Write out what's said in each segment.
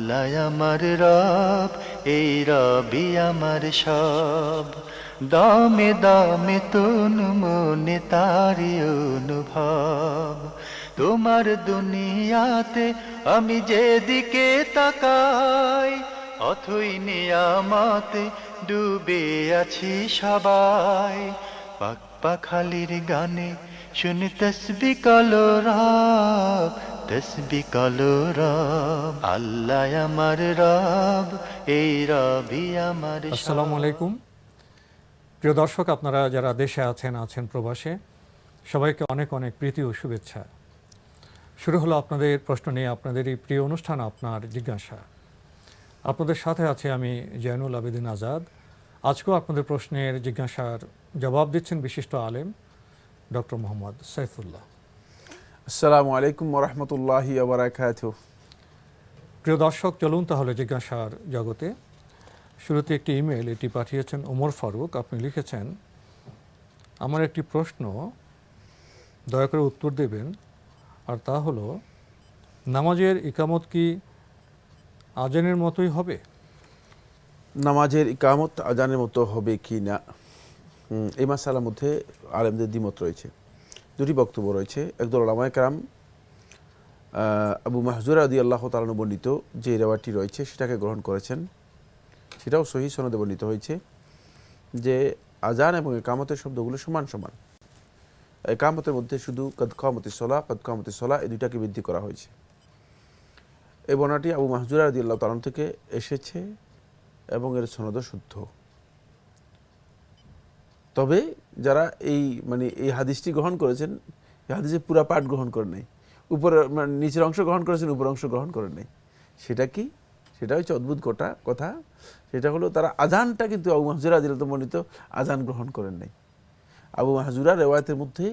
আল্লাহ আমার রব, এই রবি আমার সব। দামে দামে তন মনে তারি অনুভব। তোমার দুনিয়াতে আমি যেদিকে তাকাই, অথই নিয়ামতে ডুবে আছি সবাই। পাক পাখালির গানে শুনি তসবি কলো রব, তসবি কলো রব। আল্লাহ আমার রব, এই রবি আমার সব। আসসালামু আলাইকুম। প্রিয় দর্শক, আপনারা যারা দেশে আছেন প্রবাসে, সবাইকে অনেক অনেক প্রীতি ও শুভেচ্ছা। শুরু হলো আপনাদের প্রশ্ন নিয়ে আপনাদের এই প্রিয় অনুষ্ঠান আপনার জিজ্ঞাসা। আপনাদের সাথে আছে আমি জয়নুল আবেদিন আজাদ। আজকেও আপনাদের প্রশ্নের জিজ্ঞাসার জবাব দিচ্ছেন বিশিষ্ট আলেম ডক্টর মোহাম্মদ সাইফুল্লাহ। আসসালামু আলাইকুম ওয়া রাহমাতুল্লাহি ওয়া বারাকাতুহু। প্রিয় দর্শক, চলুন তাহলে জিজ্ঞাসার জগতে। শুরুতে একটি ইমেল, এটি পাঠিয়েছেন ওমর ফারুক। আপনি লিখেছেন, আমার একটি প্রশ্ন, দয়া করে উত্তর দেবেন। আর তা হলো, নামাজের ইকামত কি আজানের মতোই হবে? নামাজের ইকামত আজানের মতো হবে কি না, এই মাসালার মধ্যে আলেমদের দ্বিমত রয়েছে। দুটি বক্তব্য রয়েছে। একদল উলামায়ে কেরাম আবু মাহজুর রাদিয়াল্লাহু তাআলা বর্ণিত যে রেওয়ায়তটি রয়েছে সেটাকে গ্রহণ করেছেন। সেটাও সহিহ সনদে বর্ণিত হয়েছে যে আজান এবং ইকামতের শব্দগুলো সমান সমান। ইকামতের মধ্যে শুধু কদ কামাতিস সালাহ, কদ কামাতিস সালাহ এই দুইটাকে বৃদ্ধি করা হয়েছে। এই বর্ণনাটি আবু মাহজুর রাদিয়াল্লাহু তাআলা থেকে এসেছে এবং এর সনদ শুদ্ধ। তবে যারা এই হাদিসটি গ্রহণ করেছেন, এই হাদিসের পুরা পাঠ গ্রহণ করে নেই, উপরে নিচের অংশ গ্রহণ করেছেন, উপর অংশ গ্রহণ করে নেই। সেটা কি? সেটা হচ্ছে অদ্ভুত কথা। সেটা হলো তারা আজানটা কিন্তু আবু মাহজুর রাদিয়াল্লাহু বর্ণিত আজান গ্রহণ করেন নাই। আবু মাহজুরা রেওয়ায়তের মধ্যে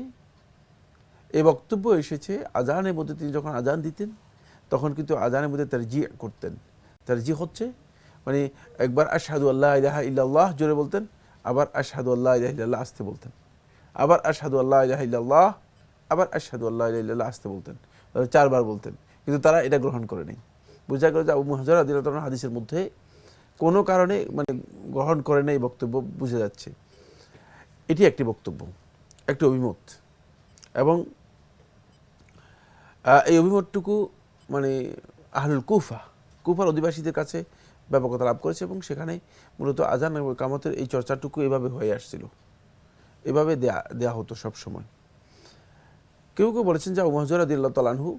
এই বক্তব্য এসেছে, আজানের মধ্যে তিনি যখন আজান দিতেন তখন কিন্তু আজানের মধ্যে তারজি করতেন। তারজি হচ্ছে একবার আশহাদু আল্লা ইলাহা ইল্লাল্লাহ জোরে বলতেন, আবার আশহাদু আল্লা ইলাহা ইল্লাল্লাহ আস্তে বলতেন, আবার আশহাদু আল্লা ইলাহা ইল্লাল্লাহ, আবার আশহাদু আল্লা ইলাহা ইল্লাল্লাহ আস্তে বলতেন। চারবার বলতেন, কিন্তু তারা এটা গ্রহণ করে নেই। বোঝা গেল যে আবু মাহজুর রাদিয়াল্লাহু তাআলা হাদিসের মধ্যে কোনো কারণে গ্রহণ করে নেই বক্তব্য বোঝা যাচ্ছে। এটি একটি বক্তব্য, একটি অভিমত। এবং এই অভিমতটুকু আহলুল কুফার অধিবাসীদের কাছে ব্যাপকতা লাভ করেছে এবং সেখানে মূলত আজান এবং ইকামতের এই চর্চাটুকু এভাবে হয়ে আসছিল, এভাবে দেয়া হতো সব সময়। কেউ বলেছেন যে আবু মাহজুর রাদিয়াল্লাহু তাআলা আনহু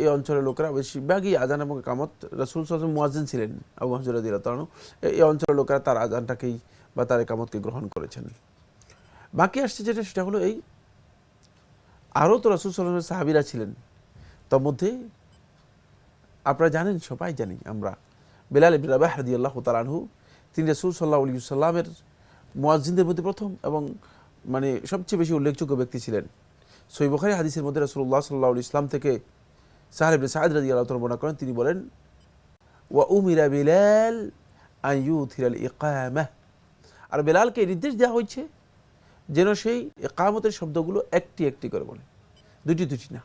এই অঞ্চলের লোকেরা বেশিরভাগই আজান এবং ইকামত, রাসূল সাল্লাল্লাহু আলাইহি ওয়াসাল্লাম মুয়াজ্জিন ছিলেন আবু মাহজুর রাদিয়াল্লাহু তাআলা আনহু, এই অঞ্চলের লোকেরা তার আজানটাকেই বা তার ইকামতকে গ্রহণ করেছেন। বাকি আসছে সেটা হলো এই, আরও তো রাসূল সাল্লাল্লাহু আলাইহি ওয়াসাল্লামের সাহাবীরা ছিলেন। তার মধ্যে আপনারা জানেন, সবাই জানি আমরা, বেলাল ইবনে রাবাহ রাদিয়াল্লাহু তাআলা আনহু, তিনি রাসূল সাল্লাল্লাহু আলাইহি ওয়াসাল্লামের মুয়াজ্জিনদের মধ্যে প্রথম এবং সবচেয়ে বেশি উল্লেখযোগ্য ব্যক্তি ছিলেন। সহিহ বুখারী হাদিসের মধ্যে রাসূলুল্লাহ সাল্লাল্লাহু আলাইহি ওয়াসাল্লাম থেকে সাহল ইবনে সাঈদ রাদিয়াল্লাহু তাআলা বর্ণনা করেন, তিনি বলেন, ওয়া উমিরা বিলাল আন ইউথিরাল ইকামাহ, আর বেলালকে নির্দেশ দেওয়া হয়েছে যেন সেই ইকামতের শব্দগুলো একটি একটি করে বলে, দুটি না।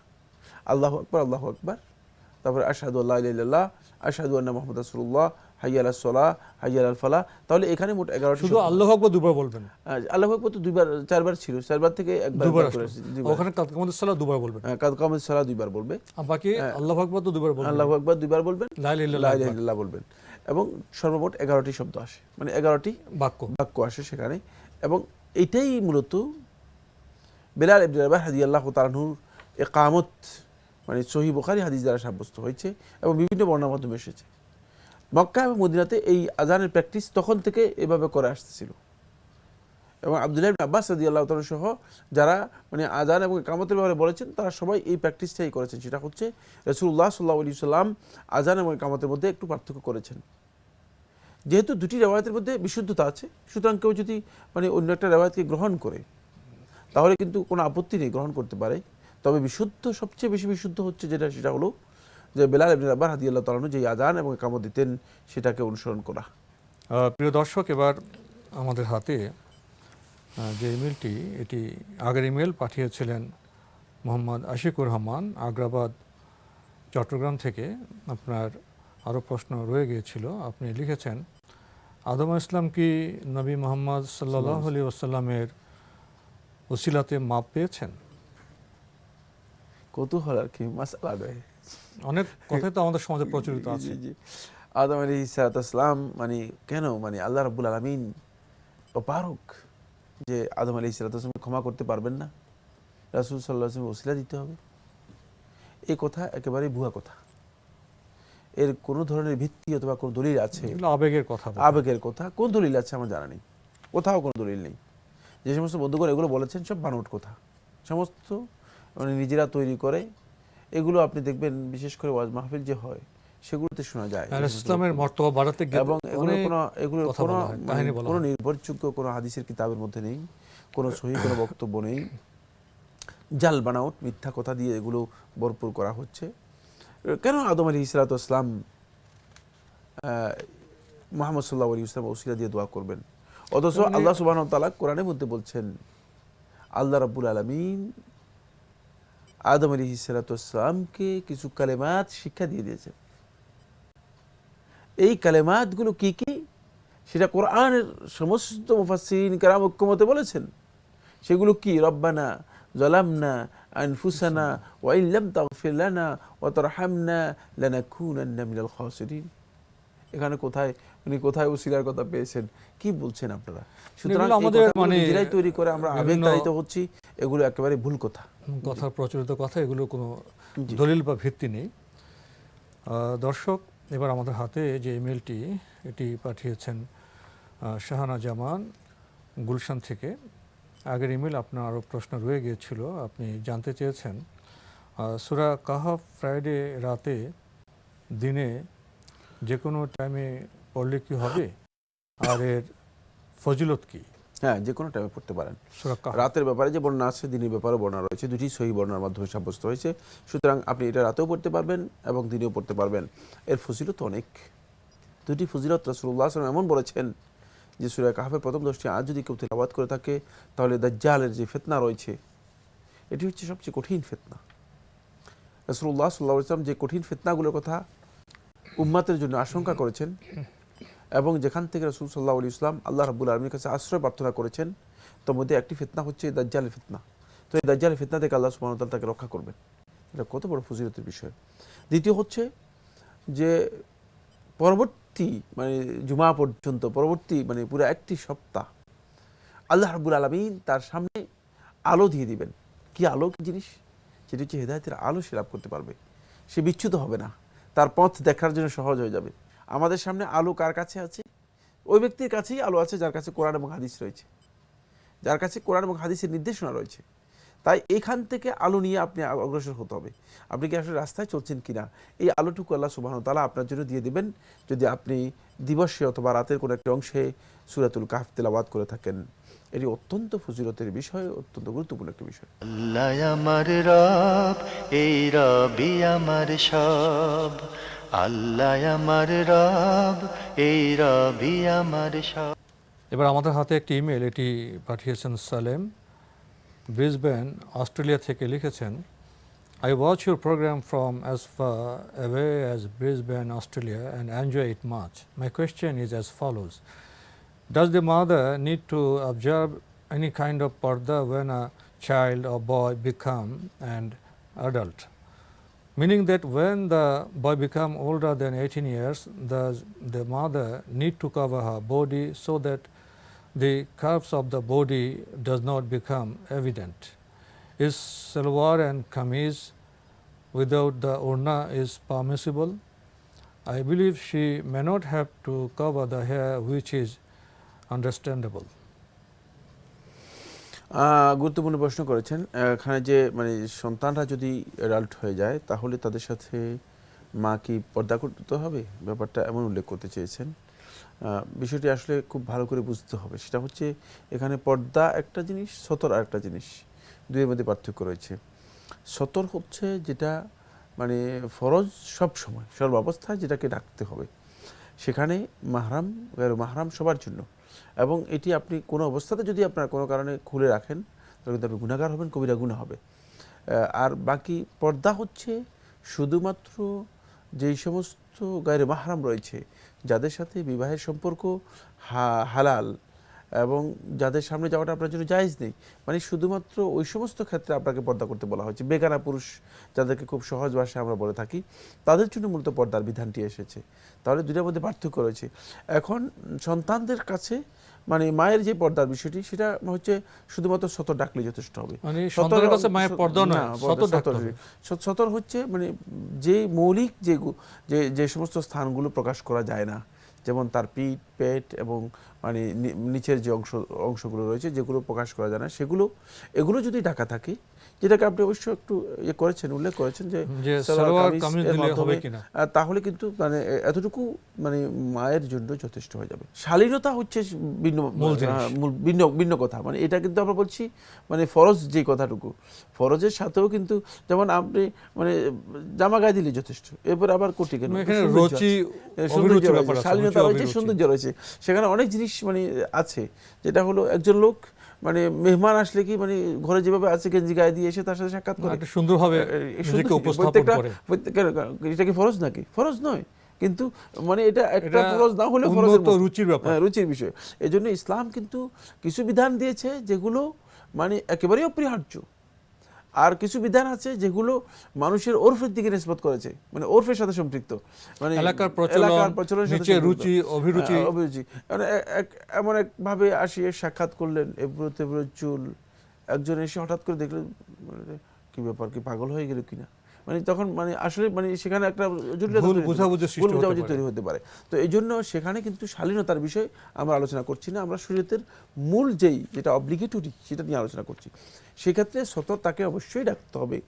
আল্লাহু আকবার, আল্লাহু আকবার, তারপরে আশহাদু আল্লা ইলাহা ইল্লাল্লাহ, আশহাদু আন্না মুহাম্মাদার রাসূলুল্লাহ, হাইয়া আলাস সালাহ, হাইয়া আলাল ফালাহ। তাহলে এখানে মোট 11টি। শুধু আল্লাহু আকবার দুবার বলবেন? আল্লাহু আকবার তো চারবার ছিল, চারবার থেকে একবার করে। ওখানে কদ কামাতিস সালাহ দুবার বলবেন, কদ কামাতিস সালাহ দুইবার বলবে, আর বাকি আল্লাহু আকবার তো দুবার বলবেন। আল্লাহু আকবার দুইবার বলবেন, লা ইলাহা ইল্লাল্লাহ বলবেন, এবং সর্বমোট 11টি শব্দ আসে, 11টি বাক্য আসে সেখানে। এবং এটাই মূলত বেলাল ইবনে রাবাহ রাদিয়াল্লাহু তাআলা আনহুর ইকামত সহিহ বুখারী হাদিস দ্বারা সাব্যস্ত হয়েছে এবং বিভিন্ন বর্ণনার মাধ্যমে এসেছে। মক্কা এবং মদিনাতে এই আজানের প্র্যাকটিস তখন থেকে এভাবে করে আসতেছিল। এবং আব্দুল্লাহ ইবনে আব্বাস রাদিয়াল্লাহু তাআলা সহ যারা আজান এবং ইকামতের ব্যাপারে বলেছেন, তারা সবাই এই প্র্যাকটিসটাই করেছেন। সেটা হচ্ছে রাসূলুল্লাহ সাল্লাল্লাহু আলাইহি ওয়াসাল্লাম আজান এবং ইকামতের মধ্যে একটু পার্থক্য করেছেন। যেহেতু দুটি রিওয়ায়াতের মধ্যে বিশুদ্ধতা আছে, সুতরাং কেউ যদি অন্য একটা রিওয়ায়াতকে গ্রহণ করে তাহলে কিন্তু কোনো আপত্তি নেই, গ্রহণ করতে পারে। তবে সবচেয়ে বেশি বিশুদ্ধ হচ্ছে সেটা হলো যে বেলাল ইবনে রাবাহ রাদিয়াল্লাহু তাআলা আনহু যে আযান এবং ইকামত দিতেন সেটাকে অনুসরণ করা। প্রিয় দর্শক, এবার আমাদের হাতে যে ইমেলটি, এটি আগের ইমেল পাঠিয়েছিলেন মোহাম্মদ আশিকুর রহমান, আগ্রাবাদ, চট্টগ্রাম থেকে। আপনার আরও প্রশ্ন রয়ে গিয়েছিল। আপনি লিখেছেন, আদম ইসলাম কি নবী মোহাম্মদ সাল্লাল্লাহু আলাইহি ওয়াসাল্লামের উসিলাতে মাপ পেয়েছেন? কৌতূহল আর কি, মাসালা নয়। অনেক কথাই তো আমাদের সমাজে প্রচলিত আছে। জি, জি। আদম আলাইহিস সালাম মানে কেন মানে আল্লাহ রাব্বুল আলামিন অপারক যে আদম আলাইহিস সালামকে ক্ষমা করতে পারবেন না, রাসূল সাল্লাল্লাহু আলাইহি ওয়াসাল্লাম ওসিলা দিতে হবে, এই কথা একেবারেই ভুয়া কথা। এর কোনো ধরনের ভিত্তি অথবা কোনো দলিল আছে? এগুলো আবেগের কথা। আবেগের কথা। কোন দলিল আছে আমার জানা নেই, কোথাও কোনো দলিল নেই। যে সমস্ত বন্ধুগণ এগুলো বলেছেন সব বানোট কথা, সমস্ত মানে নিজেরা তৈরি করে। এগুলো আপনি দেখবেন বিশেষ করে ওয়াজ মাহফিল যে হয় সেগুলোতে শোনা যায়। ইসলামের মর্তবা বাড়াতে গিয়ে এবং এগুলোর কোনো নির্ভরযোগ্য কোনো হাদিসের কিতাবের মধ্যে নেই, কোনো সহি কোনো বক্তব্য নেই। জাল বানাউট, মিথ্যা কথা দিয়ে এগুলো ভরপুর করা হচ্ছে। কেন আদম আলাইহিস সালাম মুহাম্মদ সাল্লাল্লাহু আলাইহি ওয়াসাল্লাম ওসিলা দিয়ে দোয়া করবেন? অথচ আল্লাহ সুবহানাহু ওয়া তাআলা কোরআনের মধ্যে বলছেন, আল্লাহ রাব্বুল আলামিন আদম আলাইহিস সালামকে কিছু কালেমাত শিক্ষা দিয়ে দিয়েছেন। এই কালেমাতগুলো কি কি সেটা কোরআনের সমস্ত মুফাসসিরিন কেরাম ঐক্যমতে বলেছেন। সেগুলো কি? রব্বানা যালামনা আনফুসানা ওয়া ইল্লাম তাগফির লানা ওয়া তারহামনা লানাকুনান্না মিনাল খাসিরিন। এখানে কোথায় উনি কোথায় ওসিলার কথা পেয়েছেন? কি বলছেন আপনারা? সুতরাং আমাদের মানে নিজেরাই তৈরি করে আমরা আবেগতাড়িত হচ্ছি, এগুলো একেবারে ভুল কথা, কথার প্রচলিত কথা, এগুলো কোনো দলিল বা ভিত্তি নেই। দর্শক, এবার আমাদের হাতে যে ইমেলটি এটি পাঠিয়েছেন শাহানা জামান গুলশান থেকে। আগের ইমেল আপনার আরও প্রশ্ন রয়ে গিয়েছিল, আপনি জানতে চেয়েছেন সূরা কাহফ ফ্রাইডে রাতে দিনে যে কোনো টাইমে পড়লে কি হবে, আর এর ফজিলত কি? হ্যাঁ, যে কোনো টাইমে পড়তে পারেন। রাতের ব্যাপারে যে বর্ণনা আছে, দিনের ব্যাপারে বর্ণনা রয়েছে, দুটি সহি বর্ণনার মাধ্যমে সাব্যস্ত হয়েছে। সুতরাং আপনি এটা রাতেও পড়তে পারবেন এবং দিনেও পড়তে পারবেন। এর ফজিলত অনেক, দুটি ফজিলত রাসূলুল্লাহ সাল্লাল্লাহু আলাইহি ওয়াসাল্লাম এমন বলেছেন যে সূরা কাহফের প্রথম 10টি আয়াত যদি কেউ তিলাওয়াত করে থাকে তাহলে দাজ্জালের যে ফিতনা রয়েছে এটি হচ্ছে সবচেয়ে কঠিন ফিতনা। রাসূলুল্লাহ সাল্লাল্লাহু আলাইহি ওয়াসাল্লাম যে কঠিন ফিতনাগুলোর কথা উম্মতের জন্য আশঙ্কা করেছেন এবং যেখান থেকে রাসূল সাল্লাল্লাহু আলাইহি ওয়াসাল্লাম আল্লাহ রাব্বুল আলামিনের কাছে আশ্রয় প্রার্থনা করেছেন, তার মধ্যে একটি ফিতনা হচ্ছে দাজ্জালের ফিতনা। তো এই দাজ্জালের ফিতনা থেকে আল্লাহ সুবহানাহু ওয়া তাআলা তাকে রক্ষা করবেন। এটা কত বড় ফজিলতের বিষয়। দ্বিতীয় হচ্ছে যে পরবর্তী মানে জুমা পর্যন্ত, পরবর্তী মানে পুরো একটি সপ্তাহ আল্লাহ রাব্বুল আলামিন তার সামনে আলো দিয়ে দিবেন। কি আলো, কি জিনিস? সেটি হচ্ছে হেদায়েতের আলো সে লাভ করতে পারবে। সে বিচ্যুত হবে না, তার পথ দেখার জন্য সহজ হয়ে যাবে। আমাদের সামনে আলো কার কাছে আছে? ওই ব্যক্তির কাছেই আলো আছে যার কাছে কোরআন এবং হাদিস রয়েছে, যার কাছে কোরআন এবং হাদিসের নির্দেশনা রয়েছে। তাই এখান থেকে আলো নিয়ে আপনি অগ্রসর হতে হবে। আপনি কি আসলে রাস্তায় চলছেন কিনা, এই আলোটুকু আল্লাহ সুবহানাহু ওয়া তাআলা আপনার জন্য দিয়ে দিবেন যদি আপনি দিবসে অথবা রাতের কোনো একটা অংশে সূরাতুল কাহফ তেলাওয়াত করে থাকেন। এটি অত্যন্ত ফজিলতের বিষয়, অত্যন্ত গুরুত্বপূর্ণ একটি বিষয়। আল্লাহ আমার রব, এই রবি আমার সব। আল্লাহ আমার রব, এই রবি আমার সব। এবার আমাদের হাতে একটি ইমেল, এটি পাঠিয়েছেন সালেম ব্রিসবেন অস্ট্রেলিয়া থেকে। লিখেছেন, I watch your program from as far away as Brisbane, Australia, and enjoy it much. My question is as follows. Does the mother need to observe any kind of parda when a child or boy become an adult? Meaning that when the boy become older than 18 years, does the mother need to cover her body so that the curves of the body does not become evident? Is salwar and kameez without the urna is permissible? I believe she may not have to cover the hair, which is understandable. গুরুত্বপূর্ণ প্রশ্ন করেছেন। এখানে যে মানে সন্তানরা যদি adult হয়ে যায় তাহলে তাদের সাথে মা কি পর্দা করতে হবে, ব্যাপারটা এমন উল্লেখ করতে চেয়েছেন। বিষয়টি আসলে খুব ভালো করে বুঝতে হবে। সেটা হচ্ছে এখানে পর্দা একটা জিনিস, সতর আর একটা জিনিস, দুইয়ের মধ্যে পার্থক্য রয়েছে। সতর হচ্ছে যেটা মানে ফরজ সব সময় সর্বাবস্থায় যেটাকে রাখতে হবে, সেখানে মাহরাম গায়র মাহরাম সবার জন্য। এবং এটি আপনি কোনো অবস্থাতে যদি আপনার কোনো কারণে খুলে রাখেন তাহলে কিন্তু আপনি গুনাহগার হবেন, কবিরা গুনাহ হবে। আর বাকি পর্দা হচ্ছে শুধুমাত্র যেই সমস্ত গায়রে মাহরাম রয়েছে, যাদের সাথে বিবাহের সম্পর্ক হালাল এবং যাদের সামনে যাওয়াটা আপনার জন্য জায়েজ নেই, মানে শুধুমাত্র ওই সমস্ত ক্ষেত্রে আপনাকে পর্দা করতে বলা হয়েছে। বেগানা পুরুষ যাদেরকে খুব সহজ ভাষায় আমরা বলে থাকি, তাদের জন্য মূলত পর্দার বিধানটি এসেছে। তাহলে দুটার মধ্যে পার্থক্য রয়েছে। এখন সন্তানদের কাছে মানে মায়ের যে পর্দার বিষয়টি, সেটা হচ্ছে শুধুমাত্র সতর ডাকলে যথেষ্ট হবে। মানে সন্তানের কাছে মায়ের পর্দা নয়, সতর ডাকতে হবে। সতর হচ্ছে মানে যে মৌলিক যে সমস্ত স্থানগুলো প্রকাশ করা যায় না, যেমন তার পিঠ, পেট এবং মানে নিচের যে অংশগুলো রয়েছে যেগুলো প্রকাশ করা যায় না, এগুলো যদি ঢাকা থাকে, যেটাকে আপনি অবশ্য একটু উল্লেখ করেছেন যে সালোয়ার কামিজ দিলে হবে কিনা, তাহলে কিন্তু মানে এতটুকু মানে মায়ের জন্য যথেষ্ট হয়ে যাবে। শালীনতা হচ্ছে ভিন্ন কথা। মানে এটা কিন্তু আমরা বলছি মানে ফরজ যে কথাটুকু, ফরজের সাথেও কিন্তু যেমন আপনি মানে জামা গায়ে দিলে যথেষ্ট, এরপর আবার কোটি কেন, শালীনতা রয়েছে, সৌন্দর্য রয়েছে। সেখানে অনেক জিনিস মানে আছে, যেটা হলো একজন লোক মানে মেহমান আসলে কি মানে ঘরে যেভাবে আছে গেঞ্জি গায়ে দিয়ে এসে তার সাথে সাক্ষাৎ করে সুন্দরভাবে নিজেকে উপস্থাপন করে, এটা কি ফরজ নাকি? ফরজ নয়, কিন্তু মানে এটা একটা ফরজ না হলে ফরজের রুচির ব্যাপার, রুচির বিষয়। এজন্য ইসলাম কিন্তু কিছু বিধান দিয়েছে যেগুলো মানে একেবারেই অপরিহার্য, আর কিছু বিধান আছে যেগুলো মানুষের ওরফের দিকে নিসবত করেছে, মানে ওরফের সাথে সম্পৃক্ত, মানে এলাকার প্রচলন, নিচে রুচি অভিরুচি। এমন এক ভাবে আসিয়ে সাক্ষাৎ করলেন, এবড়ো চুল, একজন এসে হঠাৎ করে দেখলেন কি ব্যাপার, কি পাগল হয়ে গেল কিনা, মানে তখন মানে আসলে মানে সেখানে একটা ভুল বুঝাবুঝি তৈরি হতে পারে। তো এই জন্য সেখানে কিন্তু শালীনতার বিষয় আমরা আলোচনা করছি না, আমরা শরীয়তের মূল যেটা অব্লিগেটরি সেটা নিয়ে আলোচনা করছি। সেক্ষেত্রে সতর তাকে অবশ্যই রাখতে হবে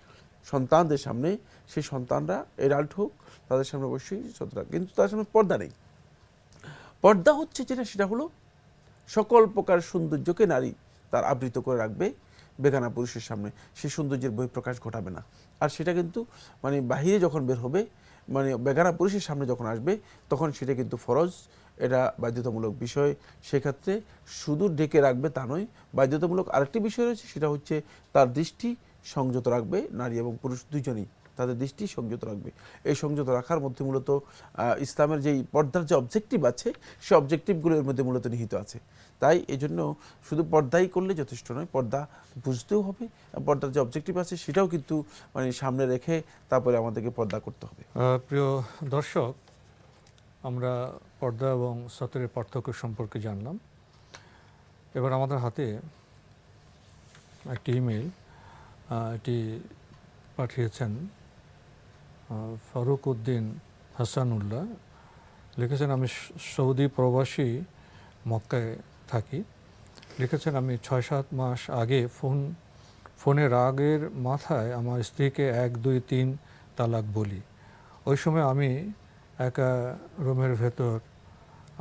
সন্তানদের সামনে, সেই সন্তানরা এডাল্ট হোক, তাদের সামনে অবশ্যই সতর রাখবে, কিন্তু তাদের সামনে পর্দা নেই। পর্দা হচ্ছে যেটা, সেটা হলো সকল প্রকার সৌন্দর্যকে নারী তার আবৃত করে রাখবে বেগানা পুরুষের সামনে, সেই সৌন্দর্যের বহিঃপ্রকাশ ঘটাবে না। আর সেটা কিন্তু মানে বাহিরে যখন বের হবে, মানে বেগানা পুরুষের সামনে যখন আসবে, তখন সেটা কিন্তু ফরজ, এটা বাধ্যতামূলক বিষয়। সেক্ষেত্রে শুধু ডেকে রাখবে তা নয়, বাধ্যতামূলক আরেকটি বিষয় রয়েছে, সেটা হচ্ছে তার দৃষ্টি সংযত রাখবে, নারী এবং পুরুষ দুজনেই তাদের দৃষ্টি সংযত রাখবে। এই সংযত রাখার মধ্যে মূলত ইসলামের যেই পর্দার যে অবজেক্টিভ আছে, সেই অবজেক্টিভগুলো এর মধ্যে মূলত নিহিত আছে। তাই এজন্য শুধু পর্দাই করলে যথেষ্ট নয়, পর্দা বুঝতেও হবে, পর্দার যে অবজেক্টিভ আছে সেটাও কিন্তু মানে সামনে রেখে তারপরে আমাদেরকে পর্দা করতে হবে। প্রিয় দর্শক, আমরা পর্দা এবং সতরের পার্থক্য সম্পর্কে জানলাম। এবার আমাদের হাতে একটি ইমেল, এটি পাঠিয়েছেন ফারুক উদ্দিন হাসানুল্লাহ। লিখেছেন, আমি সৌদি প্রবাসী, মক্কায় থাকি। লিখেছেন, আমি 6-7 মাস আগে ফোনের আগের মাথায় আমার স্ত্রীকে 1, 2, 3 তালাক বলি। ওই সময় আমি একা রুমের ভেতর,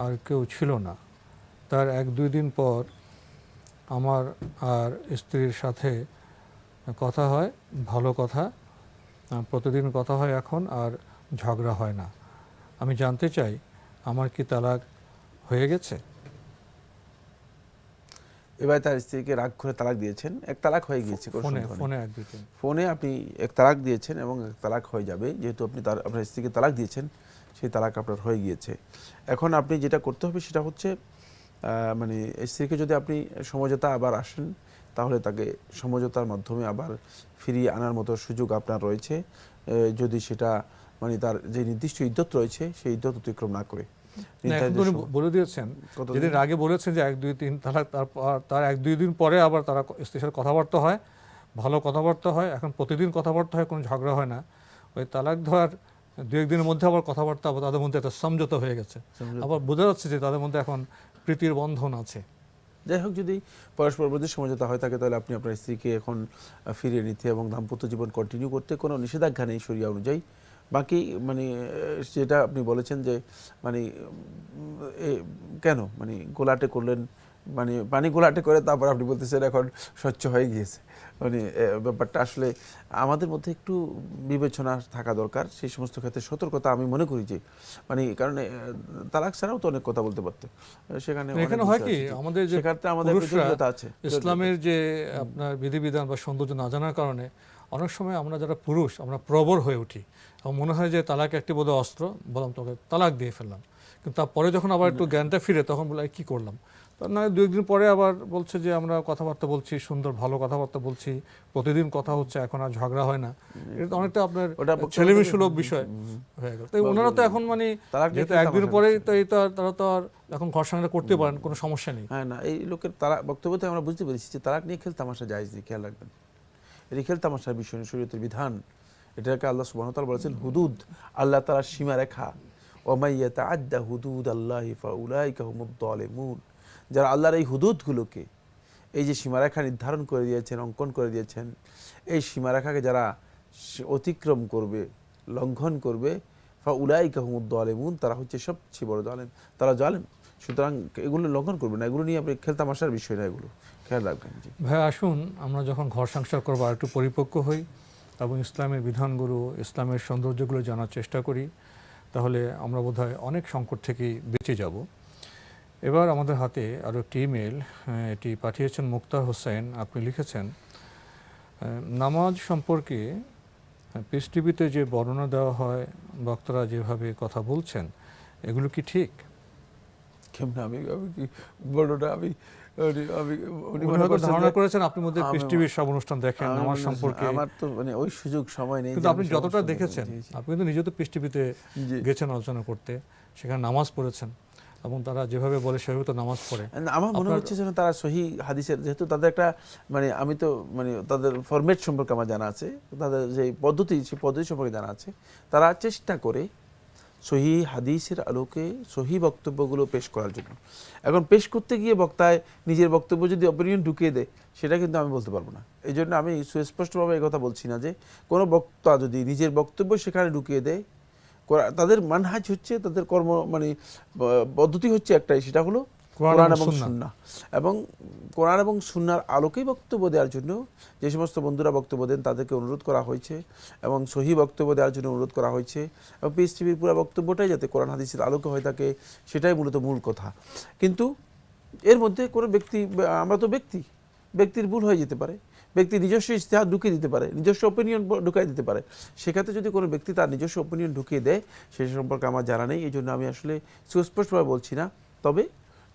আর কেউ ছিল না। তার 1-2 দিন পর আমার আর স্ত্রীর সাথে কথা হয়, ভালো কথা, প্রতিদিন কথা হয় এখন, আর ঝগড়া হয় না। আমি জানতে চাই, আমার কি তালাক হয়ে গেছে? এবার তার স্ত্রীকে রাগ করে তালাক দিয়েছেন, এক তালাক হয়ে গিয়েছে, ফোনে আপনি এক তালাক দিয়েছেন এবং এক তালাক হয়ে যাবে, যেহেতু আপনি আপনার স্ত্রীকে তালাক দিয়েছেন, সেই তালাক আপনার হয়ে গিয়েছে। এখন আপনি যেটা করতে হবে সেটা হচ্ছে মানে স্ত্রীকে যদি আপনি সমঝোতা আবার আসেন, তাহলে তাকে সমঝোতার মাধ্যমে আবার ফিরিয়ে আনার মতো সুযোগ আপনার রয়েছে, যদি সেটা মানে তার যে নির্দিষ্ট ইদ্যত রয়েছে সেই ইদ্যত অতিক্রম না করে। বলে দিয়েছেন, যেদিন আগে বলেছেন যে 1, 2, 3 তালাক, তার 1, 2 দিন পরে আবার তারা স্ত্রীর সাথে কথাবার্তা হয়, ভালো কথাবার্তা হয়, এখন প্রতিদিন কথাবার্তা হয়, কোনো ঝগড়া হয় না। ওই তালাক দেওয়ার 2-1 দিনের মধ্যে আবার কথাবার্তা, তাদের মধ্যে একটা সমঝোতা হয়ে গেছে, আবার বোঝা যাচ্ছে যে তাদের মধ্যে এখন প্রীতির বন্ধন আছে। যাই হোক, যদি পরস্পর প্রতি সমঝোতা হয়ে থাকে, তাহলে আপনি আপনার স্ত্রীকে এখন ফিরিয়ে নিতে এবং দাম্পত্য জীবন কন্টিনিউ করতে কোনো নিষেধাজ্ঞা নেই শরিয়া অনুযায়ী। বাকি মানে যেটা আপনি বলেছেন যে মানে কেন মানে গোলাটে করলেন, মানে পানি গোলাটে করে তারপর আপনি বলতেছেন এখন স্বচ্ছ হয়ে গিয়েছে, মানে ব্যাপারটা আসলে আমাদের মধ্যে একটু বিবেচনা থাকা দরকার। সেই সমস্ত ক্ষেত্রে সতর্কতা আমি মনে করি যে মানে কারণ তালাক ছাড়াও তো অনেক কথা বলতে পারতো, সেখানে হয় কি আমাদের যে আছে ইসলামের যে আপনার বিধিবিধান বা সৌন্দর্য না জানার কারণে অনেক সময় আমরা যারা পুরুষ আমরা প্রবর হয়ে উঠি এবং মনে হয় যে তালাক একটি বোধহয় অস্ত্র, বললাম তোকে তালাক দিয়ে ফেললাম, কিন্তু তারপরে যখন আবার একটু জ্ঞানটা ফিরে তখন বলে কী করলাম। তার না 2-1 দিন পরে আবার বলছে যে আমরা কথাবার্তা বলছি, সুন্দর ভালো কথাবার্তা বলছি, প্রতিদিন কথা হচ্ছে, এখন আর ঝগড়া হয় না। এটা অনেকটা আপনার ছেলেমেয়ে সুলভ বিষয় হয়ে গেল। তাই ওনারা তো এখন মানে যেহেতু একদিন পরেই তো এই তো তারা তো আর এখন ঘর সংসার করতে পারেন, কোনো সমস্যা নেই। হ্যাঁ না, এই লোকের তারা বক্তব্যতে আমরা বুঝতে পেরেছি যে তালাক নিয়ে খেল তামাশা জায়েজ নেই, খেয়াল রাখবেন। এটি খেল তামাশার বিষয় নয়, শরীয়তের বিধান। এটাকে আল্লাহ সুবহানাহু ওয়া তাআলা বলেছেন হুদুদ, আল্লাহ তাআলার সীমারেখা। ওয়া মান ইয়াতাআদ্দা হুদুদাল্লাহি ফাউলাইকা হুমুদ যালিমুন। যারা আল্লাহর এই হুদুদগুলোকে, এই যে সীমারেখা নির্ধারণ করে দিয়েছেন, অঙ্কন করে দিয়েছেন, এই সীমারেখাকে যারা অতিক্রম করবে, লঙ্ঘন করবে, ফাউলাইকা হুমুদ যালিমুন, তারা হচ্ছে সবচেয়ে বড় জালেম, তারা জালেম। সুতরাং এগুলো লঙ্ঘন করবে না, এগুলো নিয়ে আপনি খেলতামাশার বিষয় না, এগুলো খেয়াল রাখবেন। জি ভাই, আসুন আমরা যখন ঘর সংসার করবো আর একটু পরিপক্ক হই এবং ইসলামের বিধানগুলো, ইসলামের সৌন্দর্যগুলো জানার চেষ্টা করি, তাহলে আমরা বোধহয় অনেক সংকট থেকেই বেঁচে যাব। এবার আমাদের হাতে আরও একটি ইমেল, এটি পাঠিয়েছেন মুক্তা হোসেন। আপনি লিখেছেন, নামাজ সম্পর্কে পিস টিভিতে যে বর্ণনা দেওয়া হয়, বক্তারা যেভাবে কথা বলছেন, এগুলো কি ঠিক? কেমন আমি কি বড়টা আমি উনি হয়তো ধারণা করেছেন আপনি মধ্যে পিস টিভির সব অনুষ্ঠান দেখেন নামাজ সম্পর্কে। আমার তো মানে ওই সুযোগ সময় নেই। কিন্তু আপনি যতটা দেখেছেন, আপনি কিন্তু নিজে তো পিস টিভিতে গেছেন আলোচনা করতে, সেখানে নামাজ পড়েছেন এবং তারা যেভাবে বলে সেভাবে তো নামাজ পড়ে। আমার মনে হচ্ছে যেন তারা সহি হাদিসের, যেহেতু তাদের একটা মানে আমি তো মানে তাদের ফরম্যাট সম্পর্কে আমার জানা আছে, তাদের যে পদ্ধতি সেই পদ্ধতি সম্পর্কে জানা আছে, তারা চেষ্টা করে সহি হাদিসের আলোকে সহি বক্তব্যগুলো পেশ করার জন্য। এখন পেশ করতে গিয়ে বক্তায় নিজের বক্তব্য যদি অপিনিয়ন ঢুকিয়ে দেয়, সেটা কিন্তু আমি বলতে পারবো না। এই জন্য আমি সুস্পষ্টভাবে এই কথা বলছি না যে কোনো বক্তা যদি নিজের বক্তব্য সেখানে ঢুকিয়ে দেয়, তাদের মানহাজ হচ্ছে, তাদের কর্ম মানে পদ্ধতি হচ্ছে একটাই, সেটা হলো কোরআন এবং সুন্নাহ। এবং কোরআন এবং সুন্নাহর আলোকেই বক্তব্য দেওয়ার জন্য যে সমস্ত বন্ধুরা বক্তব্য দেন তাদেরকে অনুরোধ করা হয়েছে এবং সহি বক্তব্য দেওয়ার জন্য অনুরোধ করা হয়েছে। এবং পিস টিভির পুরো বক্তব্যটাই যাতে কোরআন হাদিসের আলোকে হয়ে থাকে, সেটাই মূলত মূল কথা। কিন্তু এর মধ্যে কোনো ব্যক্তি, আমরা তো ব্যক্তির ভুল হয়ে যেতে পারে, ব্যক্তি নিজস্ব ইজতিহাদ ঢুকিয়ে দিতে পারে, নিজস্ব অপিনিয়ন ঢুকিয়ে দিতে পারে। সেক্ষেত্রে যদি কোনো ব্যক্তি তার নিজস্ব অপিনিয়ন ঢুকিয়ে দেয়, সে সম্পর্কে আমার জানা নেই, এই জন্য আমি আসলে সুস্পষ্টভাবে বলছি না। তবে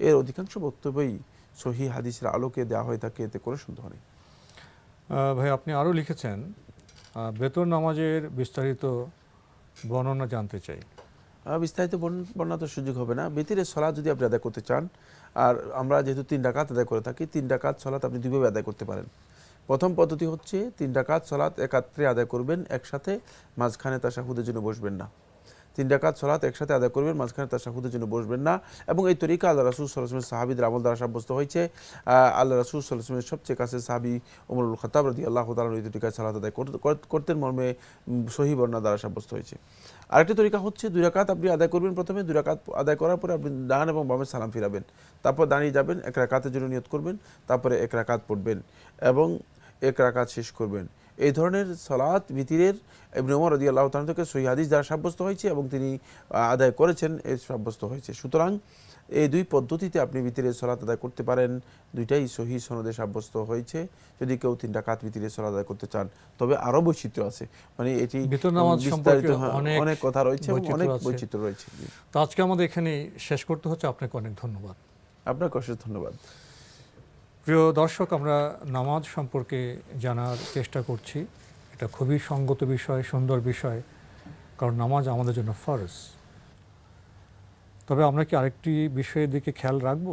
এর অধিকাংশ বক্তব্যই সহি হাদিসের আলোকে দেওয়া হয়ে থাকে, এতে কোনো সন্দেহ নেই। ভাই, আপনি আরও লিখেছেন, বেতন নামাজের বিস্তারিত বর্ণনা জানতে চাই। বিস্তারিত বর্ণনা তো সুযোগ হবে না। বিতিরের সলাত যদি আপনি আদায় করতে চান, আর আমরা যেহেতু 3 রাকাত আদায় করে থাকি, 3 রাকাত সলাত আপনি দুইভাবে আদায় করতে পারেন। প্রথম পদ্ধতি হচ্ছে 3 রাকাত সলাত একাত্রে আদায় করবেন, একসাথে, মাঝখানে তাশাহুদের জন্য বসবেন না। 3 রাকাত সলাত একসাথে আদায় করবেন, মাঝখানে তাশাহুদের জন্য বসবেন না। এবং এই তরিকা আল্লাহ রাসূল সাল্লাল্লাহু আলাইহি ওয়াসাল্লাম সাহাবীদের আমল দ্বারা সাব্যস্ত হয়েছে। আল্লাহ রাসূল সাল্লাল্লাহু আলাইহি ওয়াসাল্লামের সবচেয়ে কাছের সাহাবী ওমরুল খাত্তাব রাদিয়াল্লাহু তাআলা এই তরিকায় সালাত আদায় করতেন মর্মে সহিহ বর্ণনা দ্বারা সাব্যস্ত হয়েছে। আরেকটি তরিকা হচ্ছে 2 রাকাত আপনি আদায় করবেন। প্রথমে 2 রাকাত আদায় করার পরে আপনি ডান এবং বামে সালাম ফিরাবেন, তারপর দাঁড়িয়ে যাবেন, 1 রাকাতের জন্য নিয়ত করবেন, তারপরে 1 রাকাত পড়বেন এবং 1 রাকাত শেষ করবেন। এই ধরনের সালাত ভিতরের ইবনে ওমর রাদিয়াল্লাহু তাআলা থেকে সহিহ হাদিস দ্বারা সাব্যস্ত হয়েছে এবং তিনি আদায় করেছেন, এই সাব্যস্ত হয়েছে। সুতরাং এই 2 পদ্ধতিতে আপনি ভিতরের সালাত আদায় করতে পারেন, দুইটাই সহিহ সনদে সাব্যস্ত হয়েছে। যদি কেউ 3 রাকাত ভিতরের সালাত আদায় করতে চান, তবে আরো বৈচিত্র্য আছে, মানে এটি বিস্তারিত অনেক কথা রয়েছে, অনেক বৈচিত্র্য রয়েছে। তো আজকে আমাদের এখানে শেষ করতে হচ্ছে। আপনাকে অনেক ধন্যবাদ। আপনাকে অশেষ ধন্যবাদ। প্রিয় দর্শক, আমরা নামাজ সম্পর্কে জানার চেষ্টা করছি। এটা খুবই সঙ্গত বিষয়, সুন্দর বিষয়, কারণ নামাজ আমাদের জন্য ফরজ। তবে আমরা কি আরেকটি বিষয়ের দিকে খেয়াল রাখব?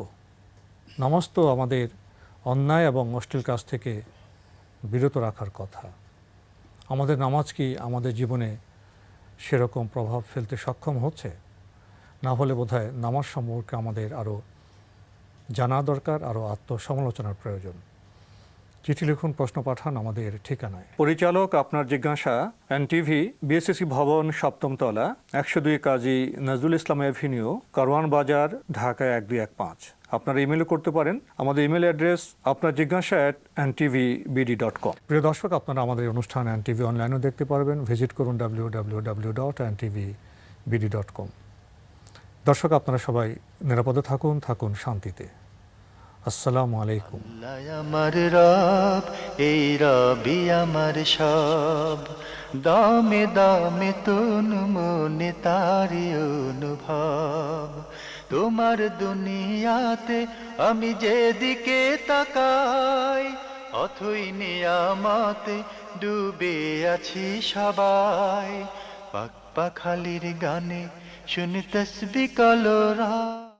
নামাজ তো আমাদের অন্যায় এবং অশ্লীল কাজ থেকে বিরত রাখার কথা। আমাদের নামাজ কি আমাদের জীবনে সেরকম প্রভাব ফেলতে সক্ষম হচ্ছে? না হলে বোধহয় নামাজ সম্পর্কে আমাদের আরও জানা দরকার, আরও আত্মসমালোচনার প্রয়োজন। চিঠি লিখুন, প্রশ্ন পাঠান আমাদের ঠিকানায়। পরিচালক আপনার জিজ্ঞাসা, এনটিভি, বিএসসি ভবন, 7ম তলা, 102 কাজী নজরুল ইসলাম এভিনিউ, কারওয়ান বাজার, ঢাকা 1215। আপনারা ইমেলও করতে পারেন। আমাদের ইমেল অ্যাড্রেস আপনার জিজ্ঞাসা @ntvbd.com। প্রিয় দর্শক, আপনারা আমাদের অনুষ্ঠান এনটিভি অনলাইনেও দেখতে পারবেন। ভিজিট করুন www.ntvbd.com। দর্শক, আপনারা সবাই নিরাপদে থাকুন শান্তিতে। আসসালামু আলাইকুম। আল্লাহ আমার রব, এই রবি আমার সব। দামে দামে তুন মনে তারি অনুভব। তোমার দুনিয়াতে আমি যেদিকে তাকাই, অথই নিয়ামতে ডুবে আছি সবাই। পাক পাখালির গানে শুনি তসবি কলরা।